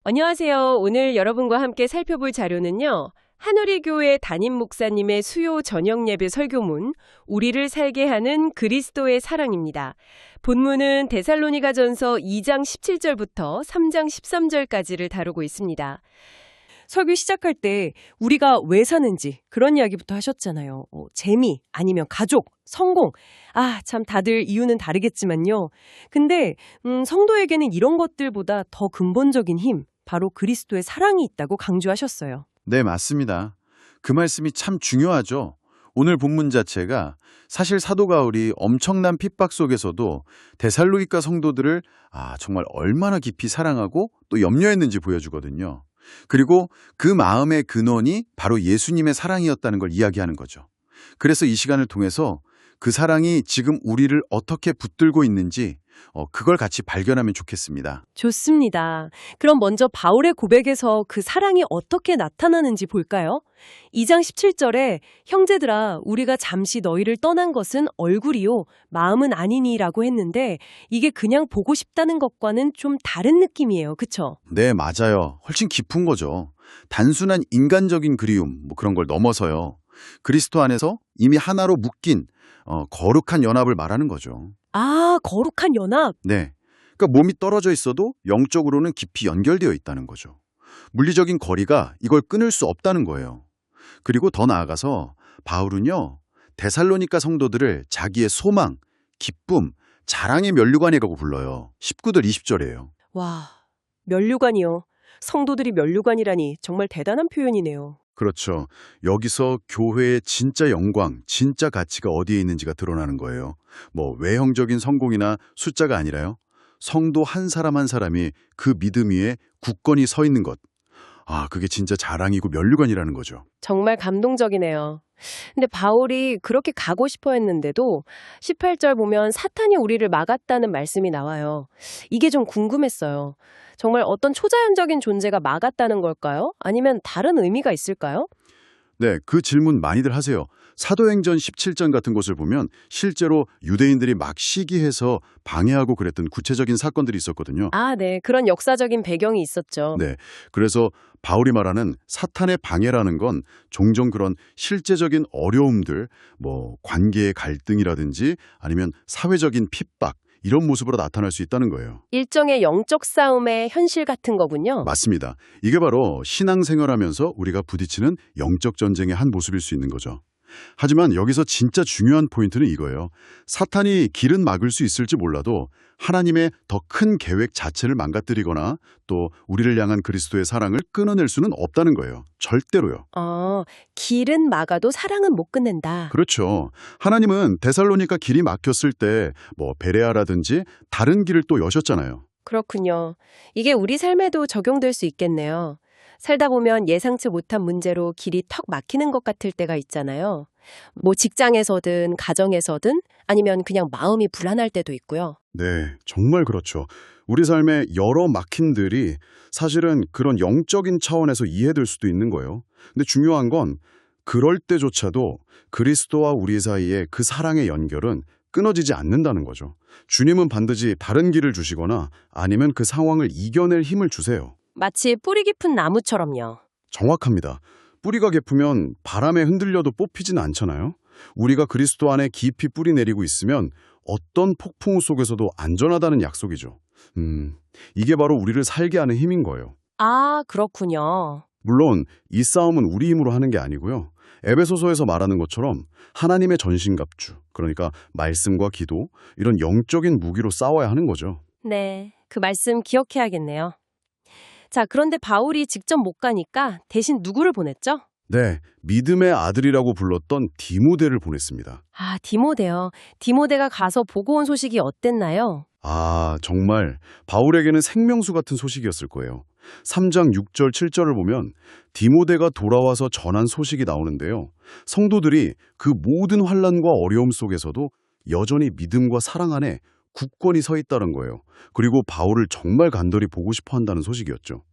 안녕하세요. 오늘 여러분과 함께 살펴볼 자료는요. 한우리교회 담임 목사님의 수요 저녁 예배 설교문, 우리를 살게 하는 그리스도의 사랑입니다. 본문은 데살로니가전서 2장 17절부터 3장 13절까지를 다루고 있습니다. 설교 시작할 때 우리가 왜 사는지 그런 이야기부터 하셨잖아요. 재미, 아니면 가족, 성공. 참 다들 이유는 다르겠지만요. 근데 성도에게는 이런 것들보다 더 근본적인 힘, 바로 그리스도의 사랑이 있다고 강조하셨어요. 네, 맞습니다. 그 말씀이 참 중요하죠. 오늘 본문 자체가 사실 사도 바울이 엄청난 핍박 속에서도 데살로니가 성도들을 정말 얼마나 깊이 사랑하고 또 염려했는지 보여주거든요. 그리고 그 마음의 근원이 바로 예수님의 사랑이었다는 걸 이야기하는 거죠. 그래서 이 시간을 통해서 그 사랑이 지금 우리를 어떻게 붙들고 있는지 그걸 같이 발견하면 좋겠습니다. 좋습니다. 그럼 먼저 바울의 고백에서 그 사랑이 어떻게 나타나는지 볼까요? 2장 17절에 형제들아 우리가 잠시 너희를 떠난 것은 얼굴이요 마음은 아니니라고 했는데 이게 그냥 보고 싶다는 것과는 좀 다른 느낌이에요. 그쵸? 네, 맞아요. 훨씬 깊은 거죠. 단순한 인간적인 그리움 그런 걸 넘어서요. 그리스도 안에서 이미 하나로 묶인 거룩한 연합을 말하는 거죠. 거룩한 연합. 네. 그러니까 몸이 떨어져 있어도 영적으로는 깊이 연결되어 있다는 거죠. 물리적인 거리가 이걸 끊을 수 없다는 거예요. 그리고 더 나아가서 바울은요, 데살로니가 성도들을 자기의 소망, 기쁨, 자랑의 면류관이라고 불러요. 19절 20절이에요. 와, 면류관이요. 성도들이 면류관이라니 정말 대단한 표현이네요. 그렇죠. 여기서 교회의 진짜 영광, 진짜 가치가 어디에 있는지가 드러나는 거예요. 외형적인 성공이나 숫자가 아니라요. 성도 한 사람 한 사람이 그 믿음 위에 굳건히 서 있는 것. 그게 진짜 자랑이고 면류관이라는 거죠. 정말 감동적이네요. 근데 바울이 그렇게 가고 싶어 했는데도 18절 보면 사탄이 우리를 막았다는 말씀이 나와요. 이게 좀 궁금했어요. 정말 어떤 초자연적인 존재가 막았다는 걸까요? 아니면 다른 의미가 있을까요? 네, 그 질문 많이들 하세요. 사도행전 17전 같은 곳을 보면 실제로 유대인들이 막 시기해서 방해하고 그랬던 구체적인 사건들이 있었거든요. 네. 그런 역사적인 배경이 있었죠. 네, 그래서 바울이 말하는 사탄의 방해라는 건 종종 그런 실제적인 어려움들, 관계의 갈등이라든지 아니면 사회적인 핍박, 이런 모습으로 나타날 수 있다는 거예요. 일종의 영적 싸움의 현실 같은 거군요. 맞습니다. 이게 바로 신앙생활하면서 우리가 부딪히는 영적 전쟁의 한 모습일 수 있는 거죠. 하지만 여기서 진짜 중요한 포인트는 이거예요. 사탄이 길은 막을 수 있을지 몰라도 하나님의 더 큰 계획 자체를 망가뜨리거나 또 우리를 향한 그리스도의 사랑을 끊어낼 수는 없다는 거예요. 절대로요. 길은 막아도 사랑은 못 끝낸다. 그렇죠. 하나님은 데살로니가 길이 막혔을 때 베레아라든지 다른 길을 또 여셨잖아요. 그렇군요. 이게 우리 삶에도 적용될 수 있겠네요. 살다 보면 예상치 못한 문제로 길이 턱 막히는 것 같을 때가 있잖아요. 직장에서든 가정에서든 아니면 그냥 마음이 불안할 때도 있고요. 네, 정말 그렇죠. 우리 삶의 여러 막힘들이 사실은 그런 영적인 차원에서 이해될 수도 있는 거예요. 근데 중요한 건 그럴 때조차도 그리스도와 우리 사이의 그 사랑의 연결은 끊어지지 않는다는 거죠. 주님은 반드시 다른 길을 주시거나 아니면 그 상황을 이겨낼 힘을 주세요. 마치 뿌리 깊은 나무처럼요. 정확합니다. 뿌리가 깊으면 바람에 흔들려도 뽑히진 않잖아요. 우리가 그리스도 안에 깊이 뿌리 내리고 있으면 어떤 폭풍우 속에서도 안전하다는 약속이죠. 이게 바로 우리를 살게 하는 힘인 거예요. 그렇군요. 물론 이 싸움은 우리 힘으로 하는 게 아니고요. 에베소서에서 말하는 것처럼 하나님의 전신갑주, 그러니까 말씀과 기도, 이런 영적인 무기로 싸워야 하는 거죠. 네, 그 말씀 기억해야겠네요. 자, 그런데 바울이 직접 못 가니까 대신 누구를 보냈죠? 네, 믿음의 아들이라고 불렀던 디모데를 보냈습니다. 디모데요. 디모데가 가서 보고 온 소식이 어땠나요? 정말 바울에게는 생명수 같은 소식이었을 거예요. 3장 6절 7절을 보면 디모데가 돌아와서 전한 소식이 나오는데요. 성도들이 그 모든 환난과 어려움 속에서도 여전히 믿음과 사랑 안에 굳건히 서 있다는 거예요. 그리고 바울을 정말 간절히 보고 싶어 한다는 소식이었죠.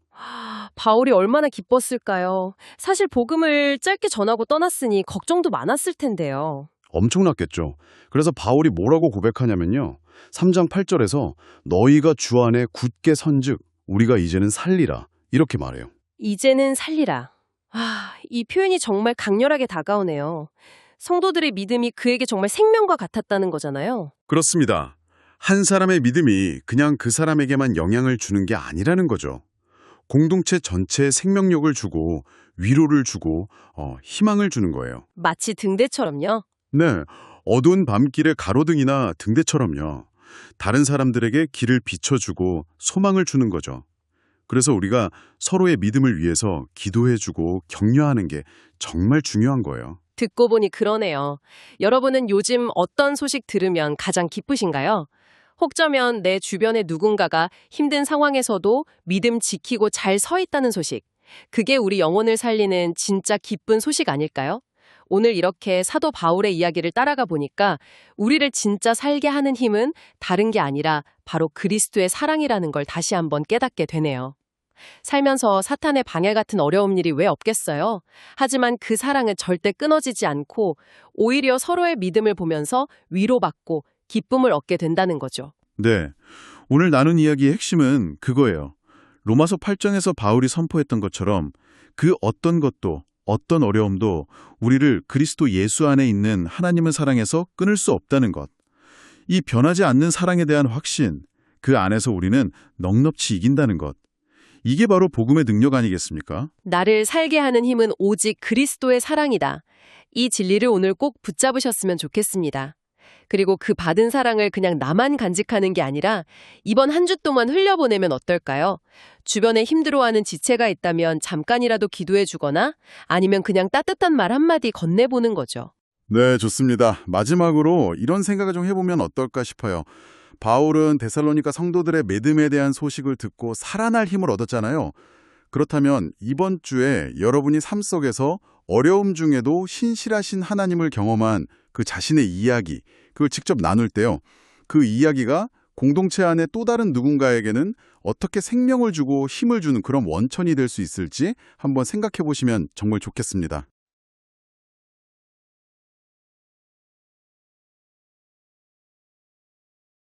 바울이 얼마나 기뻤을까요? 사실 복음을 짧게 전하고 떠났으니 걱정도 많았을 텐데요. 엄청났겠죠. 그래서 바울이 뭐라고 고백하냐면요. 3장 8절에서 너희가 주 안에 굳게 선즉 우리가 이제는 살리라 이렇게 말해요. 이제는 살리라. 이 표현이 정말 강렬하게 다가오네요. 성도들의 믿음이 그에게 정말 생명과 같았다는 거잖아요. 그렇습니다. 한 사람의 믿음이 그냥 그 사람에게만 영향을 주는 게 아니라는 거죠. 공동체 전체에 생명력을 주고 위로를 주고 희망을 주는 거예요. 마치 등대처럼요. 네, 어두운 밤길의 가로등이나 등대처럼요. 다른 사람들에게 길을 비춰주고 소망을 주는 거죠. 그래서 우리가 서로의 믿음을 위해서 기도해주고 격려하는 게 정말 중요한 거예요. 듣고 보니 그러네요. 여러분은 요즘 어떤 소식 들으면 가장 기쁘신가요? 혹자면 내 주변의 누군가가 힘든 상황에서도 믿음 지키고 잘 서 있다는 소식. 그게 우리 영혼을 살리는 진짜 기쁜 소식 아닐까요? 오늘 이렇게 사도 바울의 이야기를 따라가 보니까 우리를 진짜 살게 하는 힘은 다른 게 아니라 바로 그리스도의 사랑이라는 걸 다시 한번 깨닫게 되네요. 살면서 사탄의 방해 같은 어려운 일이 왜 없겠어요? 하지만 그 사랑은 절대 끊어지지 않고 오히려 서로의 믿음을 보면서 위로받고 기쁨을 얻게 된다는 거죠. 네, 오늘 나눈 이야기의 핵심은 그거예요. 로마서 8장에서 바울이 선포했던 것처럼 그 어떤 것도 어떤 어려움도 우리를 그리스도 예수 안에 있는 하나님을 사랑해서 끊을 수 없다는 것. 이 변하지 않는 사랑에 대한 확신, 그 안에서 우리는 넉넉히 이긴다는 것. 이게 바로 복음의 능력 아니겠습니까? 나를 살게 하는 힘은 오직 그리스도의 사랑이다. 이 진리를 오늘 꼭 붙잡으셨으면 좋겠습니다. 그리고 그 받은 사랑을 그냥 나만 간직하는 게 아니라 이번 한 주 동안 흘려보내면 어떨까요? 주변에 힘들어하는 지체가 있다면 잠깐이라도 기도해 주거나 아니면 그냥 따뜻한 말 한마디 건네보는 거죠. 네, 좋습니다. 마지막으로 이런 생각을 좀 해보면 어떨까 싶어요. 바울은 데살로니가 성도들의 믿음에 대한 소식을 듣고 살아날 힘을 얻었잖아요. 그렇다면 이번 주에 여러분이 삶 속에서 어려움 중에도 신실하신 하나님을 경험한 그 자신의 이야기, 그걸 직접 나눌 때요. 그 이야기가 공동체 안에 또 다른 누군가에게는 어떻게 생명을 주고 힘을 주는 그런 원천이 될 수 있을지 한번 생각해 보시면 정말 좋겠습니다.